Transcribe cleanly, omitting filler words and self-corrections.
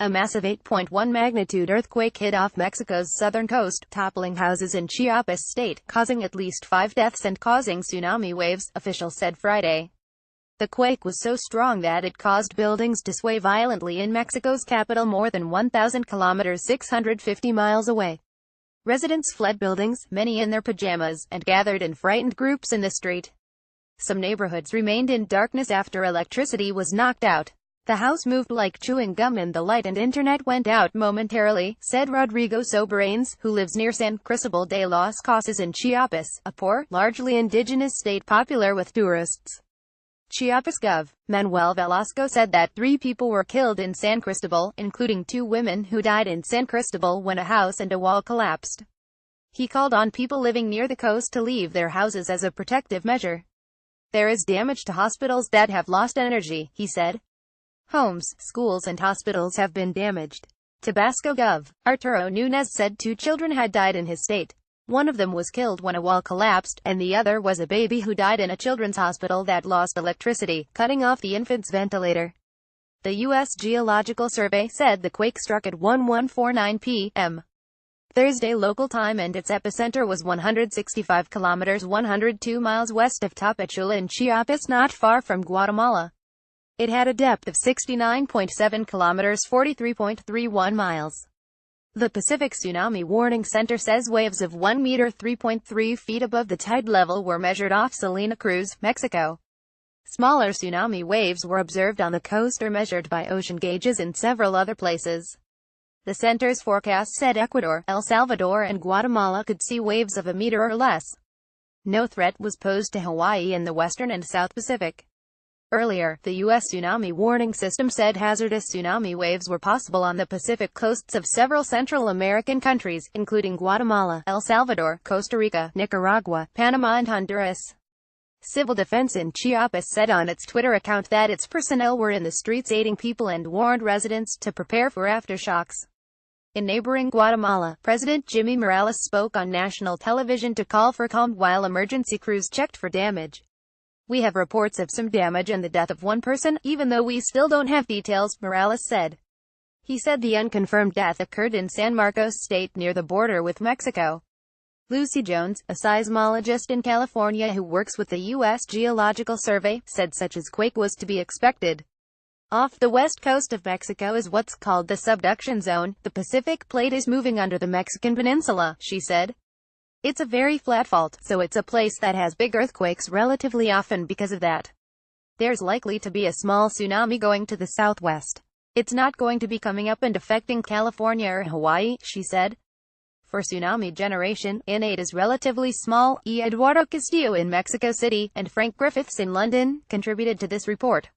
A massive 8.1 magnitude earthquake hit off Mexico's southern coast, toppling houses in Chiapas state, causing at least 5 deaths and causing tsunami waves, officials said Friday. The quake was so strong that it caused buildings to sway violently in Mexico's capital more than 1,000 kilometers 650 miles away. Residents fled buildings, many in their pajamas, and gathered in frightened groups in the street. Some neighborhoods remained in darkness after electricity was knocked out. The house moved like chewing gum and the light and internet went out momentarily, said Rodrigo Soberanes, who lives near San Cristobal de las Casas in Chiapas, a poor, largely indigenous state popular with tourists. Chiapas Gov. Manuel Velasco said that 3 people were killed in San Cristobal, including 2 women who died in San Cristobal when a house and a wall collapsed. He called on people living near the coast to leave their houses as a protective measure. There is damage to hospitals that have lost energy, he said. Homes, schools and hospitals have been damaged. Tabasco Gov. Arturo Nunez said 2 children had died in his state. One of them was killed when a wall collapsed, and the other was a baby who died in a children's hospital that lost electricity, cutting off the infant's ventilator. The U.S. Geological Survey said the quake struck at 11:49 p.m. Thursday local time and its epicenter was 165 kilometers 102 miles west of Tapachula in Chiapas, not far from Guatemala. It had a depth of 69.7 kilometers 43.31 miles. The Pacific Tsunami Warning Center says waves of 1 meter 3.3 feet above the tide level were measured off Salina Cruz, Mexico. Smaller tsunami waves were observed on the coast or measured by ocean gauges in several other places. The center's forecast said Ecuador, El Salvador and Guatemala could see waves of a meter or less. No threat was posed to Hawaii and the western and South Pacific. Earlier, the U.S. Tsunami Warning System said hazardous tsunami waves were possible on the Pacific coasts of several Central American countries, including Guatemala, El Salvador, Costa Rica, Nicaragua, Panama and Honduras. Civil Defense in Chiapas said on its Twitter account that its personnel were in the streets aiding people and warned residents to prepare for aftershocks. In neighboring Guatemala, President Jimmy Morales spoke on national television to call for calm while emergency crews checked for damage. We have reports of some damage and the death of 1 person, even though we still don't have details, Morales said. He said the unconfirmed death occurred in San Marcos State near the border with Mexico. Lucy Jones, a seismologist in California who works with the U.S. Geological Survey, said such a quake was to be expected. Off the west coast of Mexico is what's called the subduction zone. The Pacific plate is moving under the Mexican peninsula, she said. It's a very flat fault, so it's a place that has big earthquakes relatively often because of that. There's likely to be a small tsunami going to the southwest. It's not going to be coming up and affecting California or Hawaii, she said. For tsunami generation, innate is relatively small. Eduardo Castillo in Mexico City, and Frank Griffiths in London, contributed to this report.